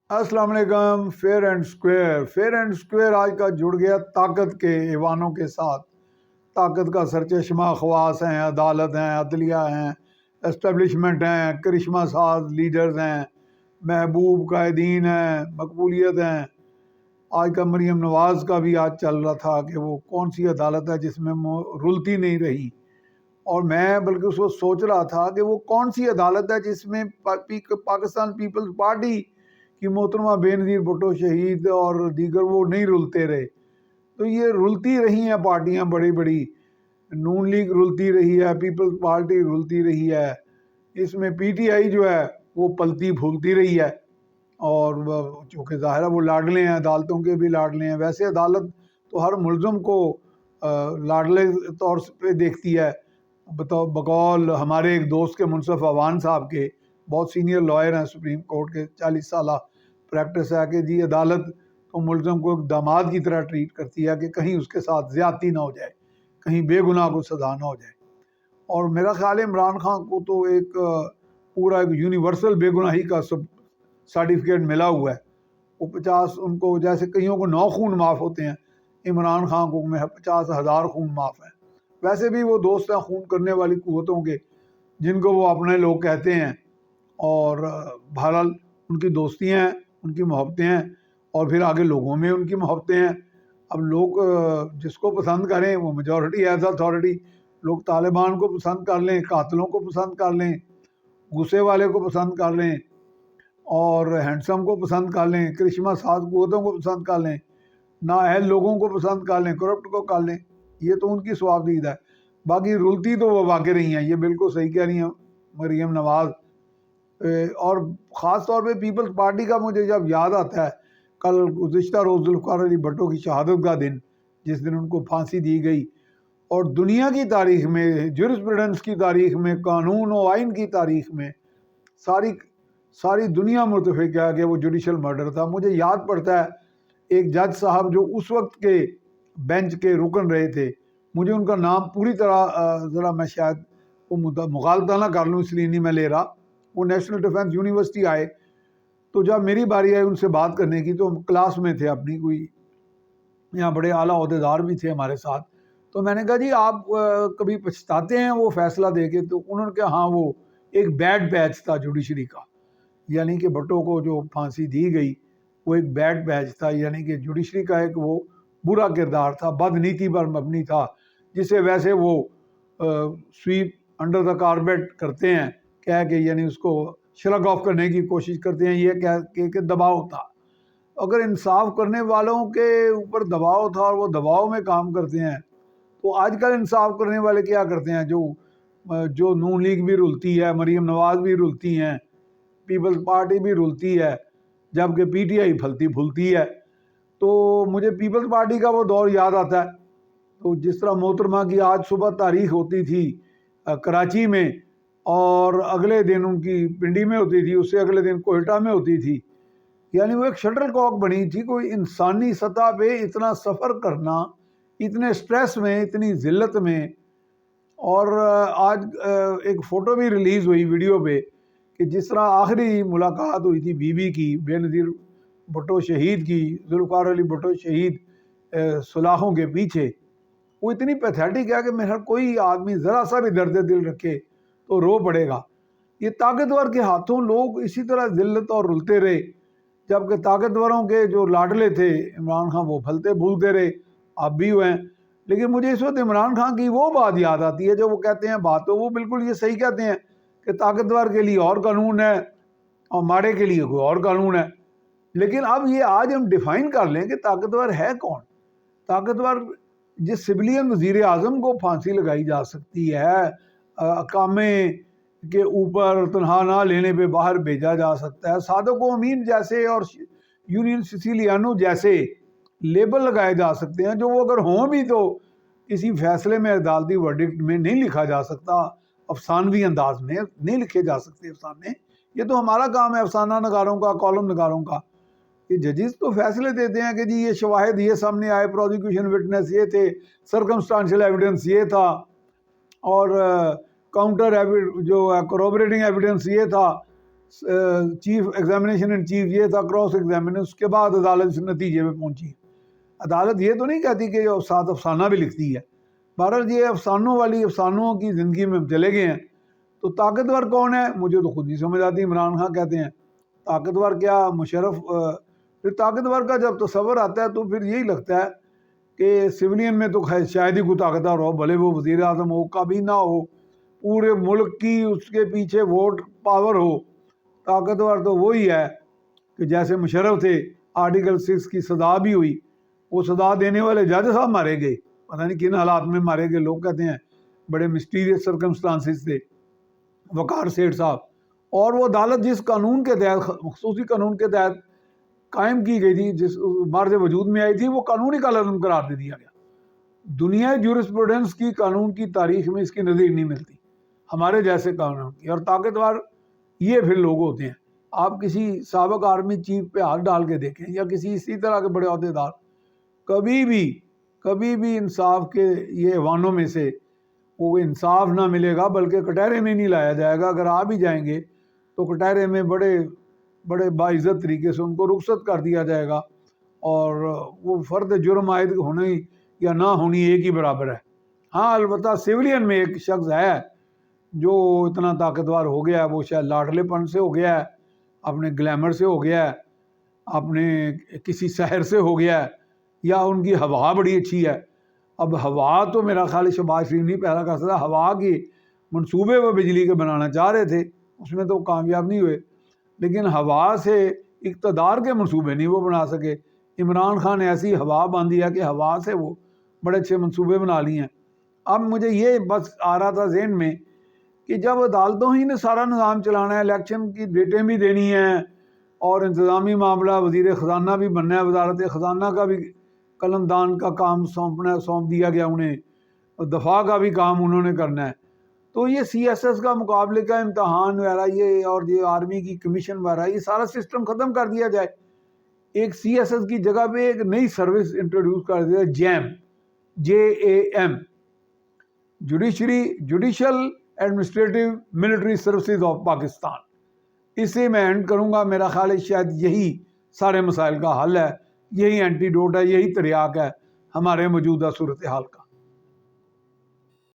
السلام علیکم۔ Fair and square آج کا جڑ گیا طاقت کے ایوانوں کے ساتھ۔ طاقت کا سرچشمہ خواص ہیں، عدالت ہیں، عدلیہ ہیں، اسٹیبلشمنٹ ہیں، کرشمہ ساز لیڈرز ہیں، محبوب قائدین ہیں، مقبولیت ہیں۔ آج کا مریم نواز کا بھی آج چل رہا تھا کہ وہ کون سی عدالت ہے جس میں رلتی نہیں رہی، اور میں بلکہ اس وقت سوچ رہا تھا کہ وہ کون سی عدالت ہے جس میں پاکستان پیپلز پارٹی کی محترمہ بے نظیر بھٹو شہید اور دیگر وہ نہیں رلتے رہے۔ تو یہ رلتی رہی ہیں پارٹیاں بڑی بڑی، نون لیگ رلتی رہی ہے، پیپلز پارٹی رلتی رہی ہے، اس میں پی ٹی آئی جو ہے وہ پلتی پھولتی رہی ہے، اور چونکہ ظاہر ہے وہ لاڈلے ہیں، عدالتوں کے بھی لاڈلے ہیں۔ ویسے عدالت تو ہر ملزم کو لاڈلے طور پہ دیکھتی ہے۔ بقول ہمارے ایک دوست کے منصف عوان صاحب کے، بہت سینئر لائر ہیں سپریم کورٹ کے، 40 سالہ پریکٹس ہے کہ جی عدالت تو ملزم کو ایک داماد کی طرح ٹریٹ کرتی ہے کہ کہیں اس کے ساتھ زیادتی نہ ہو جائے، کہیں بے گناہ کو سزا نہ ہو جائے۔ اور میرا خیال ہے عمران خان کو تو ایک پورا ایک یونیورسل بے گناہی کا سرٹیفکیٹ ملا ہوا ہے۔ وہ 50 ان کو جیسے کئیوں کو 9 خون معاف ہوتے ہیں، عمران خان کو 50,000 خون معاف ہیں۔ ویسے بھی وہ دوست ہیں خون کرنے والی قوتوں کے، جن کو وہ اپنے لوگ کہتے ہیں، اور بہرحال ان کی دوستیاں ہیں، ان کی محبتیں ہیں، اور پھر آگے لوگوں میں ان کی محبتیں ہیں۔ اب لوگ جس کو پسند کریں، وہ میجورٹی ایز اتھارٹی، لوگ طالبان کو پسند کر لیں، قاتلوں کو پسند کر لیں، غصے والے کو پسند کر لیں، اور ہینڈسم کو پسند کر لیں، کرشمہ ساز قوتوں کو پسند کر لیں، نااہل لوگوں کو پسند کر لیں، کرپٹ کو کر لیں، یہ تو ان کی ثواب دید ہے۔ باقی رلتی تو وہ واقع رہی ہیں، یہ بالکل صحیح کہہ رہی ہیں مریم نواز۔ اور خاص طور پہ پیپلز پارٹی کا مجھے جب یاد آتا ہے، کل گزشتہ روز ذوالفقار علی بھٹو کی شہادت کا دن، جس دن ان کو پھانسی دی گئی، اور دنیا کی تاریخ میں، جورسپروڈنس کی تاریخ میں، قانون و آئین کی تاریخ میں ساری دنیا متفق ہے کہ وہ جوڈیشل مرڈر تھا۔ مجھے یاد پڑتا ہے ایک جج صاحب جو اس وقت کے بینچ کے رکن رہے تھے، مجھے ان کا نام پوری طرح ذرا میں شاید وہ مغالطہ نہ کر لوں اس لیے نہیں میں لے رہا، وہ نیشنل ڈیفنس یونیورسٹی آئے، تو جب میری باری آئی ان سے بات کرنے کی، تو ہم کلاس میں تھے اپنی، کوئی یہاں بڑے اعلیٰ عہدیدار بھی تھے ہمارے ساتھ، تو میں نے کہا جی آپ کبھی پچھتاتے ہیں وہ فیصلہ دے کے؟ تو انہوں نے کہا ہاں، وہ ایک بیڈ بیچ تھا جوڈیشری کا، یعنی کہ بھٹو کو جو پھانسی دی گئی وہ ایک بیڈ بیچ تھا، یعنی کہ جوڈیشری کا ایک وہ برا کردار تھا، بد نیتی پر مبنی تھا، جسے ویسے وہ سویپ انڈر دا کارپیٹ کرتے ہیں، کہہ کے یعنی اس کو شرگ آف کرنے کی کوشش کرتے ہیں، یہ کہہ کہ دباؤ تھا۔ اگر انصاف کرنے والوں کے اوپر دباؤ تھا اور وہ دباؤ میں کام کرتے ہیں، تو آج کل انصاف کرنے والے کیا کرتے ہیں؟ جو نون لیگ بھی رلتی ہے، مریم نواز بھی رلتی ہیں، پیپلز پارٹی بھی رلتی ہے، جبکہ پی ٹی آئی پھلتی پھولتی ہے۔ تو مجھے پیپلز پارٹی کا وہ دور یاد آتا ہے، تو جس طرح محترمہ کی آج صبح تاریخ ہوتی تھی کراچی میں، اور اگلے دن ان کی پنڈی میں ہوتی تھی، اس سے اگلے دن کوئٹہ میں ہوتی تھی، یعنی وہ ایک شٹل کاک بنی تھی۔ کوئی انسانی سطح پہ اتنا سفر کرنا، اتنے سٹریس میں، اتنی ذلت میں، اور آج ایک فوٹو بھی ریلیز ہوئی ویڈیو پہ کہ جس طرح آخری ملاقات ہوئی تھی بی بی کی، بے نظیر بھٹو شہید کی، ذوالفقار علی بھٹو شہید سلاخوں کے پیچھے، وہ اتنی پیتھیٹک ہے کہ میرا کوئی آدمی ذرا سا بھی درد دل رکھے تو رو پڑے گا۔ یہ طاقتور کے ہاتھوں لوگ اسی طرح ذلت اور رلتے رہے، جبکہ طاقتوروں کے جو لاڈلے تھے عمران خان، وہ پھلتے پھولتے رہے، اب بھی ہوئے ہیں۔ لیکن مجھے اس وقت عمران خان کی وہ بات یاد آتی ہے جو وہ کہتے ہیں، بات تو وہ بالکل یہ صحیح کہتے ہیں کہ طاقتور کے لیے اور قانون ہے اور ماڑے کے لیے کوئی اور قانون ہے، لیکن اب یہ آج ہم ڈیفائن کر لیں کہ طاقتور ہے کون؟ طاقتور جس سویلین وزیر اعظم کو پھانسی لگائی جا سکتی ہے، اقامے کے اوپر تنہا نہ لینے پہ باہر بھیجا جا سکتا ہے، صادق و امین جیسے اور یونین سسیلیانو جیسے لیبل لگائے جا سکتے ہیں، جو وہ اگر ہوں بھی تو کسی فیصلے میں، عدالتی ورڈکٹ میں نہیں لکھا جا سکتا، افسانوی انداز میں نہیں لکھے جا سکتے افسانے۔ یہ تو ہمارا کام ہے افسانہ نگاروں کا، کالم نگاروں کا۔ یہ ججز تو فیصلے دیتے ہیں کہ جی یہ شواہد یہ سامنے آئے، پروزیکیوشن وٹنس یہ تھے، سرکمسٹانشل ایویڈنس یہ تھا، اور کاؤنٹر جو کروبریٹنگ ایویڈنس یہ تھا، چیف ایگزامینیشن ان چیف یہ تھا، کراس ایگزامینیشن، اس کے بعد عدالت اس نتیجے پہ پہنچی۔ عدالت یہ تو نہیں کہتی کہ جو ساتھ افسانہ بھی لکھتی ہے، بہرحال یہ افسانوں کی زندگی میں ہم چلے گئے ہیں۔ تو طاقتور کون ہے؟ مجھے تو خود ہی سمجھ آتی ہے، عمران خان کہتے ہیں۔ طاقتور کیا؟ مشرف۔ پھر طاقتور کا جب تصور آتا ہے تو پھر یہی لگتا ہے کہ سویلین میں تو شاید ہی کوئی طاقتور ہو، بھلے وہ وزیر اعظم ہو، کابینہ ہو، پورے ملک کی اس کے پیچھے ووٹ پاور ہو۔ طاقتور تو وہی ہے کہ جیسے مشرف تھے، آرٹیکل 6 کی سزا بھی ہوئی، وہ سزا دینے والے جج صاحب مارے گئے، پتہ نہیں کن حالات میں مارے گئے، لوگ کہتے ہیں بڑے مسٹیریس سرکمسٹانسز تھے، وقار سیٹھ صاحب۔ اور وہ عدالت جس قانون کے تحت، خصوصی قانون کے تحت قائم کی گئی تھی، جس مارج وجود میں آئی تھی، وہ قانونی کالعدم قرار دے دیا گیا۔ دنیا جورسپروڈنس کی قانون کی تاریخ میں اس کی نظیر نہیں ملتی ہمارے جیسے قانون کی۔ اور طاقتور یہ پھر لوگ ہوتے ہیں۔ آپ کسی سابق آرمی چیف پہ ہاتھ ڈال کے دیکھیں، یا کسی اسی طرح کے بڑے عہدیدار، کبھی بھی انصاف کے یہ ایوانوں میں سے وہ انصاف نہ ملے گا، بلکہ کٹہرے میں نہیں لایا جائے گا۔ اگر آ بھی جائیں گے تو کٹہرے میں بڑے باعزت طریقے سے ان کو رخصت کر دیا جائے گا، اور وہ فرد جرم عائد ہونے یا نہ ہونی ایک ہی برابر ہے۔ ہاں البتہ سویلین میں ایک شخص ہے جو اتنا طاقتور ہو گیا ہے، وہ شاید لاڈلے پن سے ہو گیا ہے، اپنے گلیمر سے ہو گیا ہے، اپنے کسی سحر سے ہو گیا ہے، یا ان کی ہوا بڑی اچھی ہے۔ اب ہوا تو میرا خیال شہباز شریف نہیں پیدا کر سکتا۔ ہوا کی منصوبے وہ بجلی کے بنانا چاہ رہے تھے، اس میں تو کامیاب نہیں ہوئے، لیکن ہوا سے اقتدار کے منصوبے نہیں وہ بنا سکے۔ عمران خان نے ایسی ہوا باندھی ہے کہ ہوا سے وہ بڑے اچھے منصوبے بنا لی ہیں۔ اب مجھے یہ بس آ رہا تھا ذہن میں کہ جب عدالتوں ہی نے سارا نظام چلانا ہے، الیکشن کی ڈیٹیں بھی دینی ہیں، اور انتظامی معاملہ وزیر خزانہ بھی بننا ہے، وزارت خزانہ کا بھی قلم دان کا کام سونپ دیا گیا انہیں، اور دفاع کا بھی کام انہوں نے کرنا ہے، تو یہ سی ایس ایس کا مقابلے کا امتحان وغیرہ، یہ اور یہ آرمی کی کمیشن وغیرہ، یہ سارا سسٹم ختم کر دیا جائے۔ ایک سی ایس ایس کی جگہ پہ ایک نئی سروس انٹروڈیوس کر دیا، JAM، judicial administrative military services of Pakistan. اسے میں اینڈ کروں گا۔ میرا خیال ہے شاید یہی سارے مسائل کا حل ہے، یہی اینٹی ڈوٹ ہے، یہی تریاق ہے ہمارے موجودہ صورتحال کا۔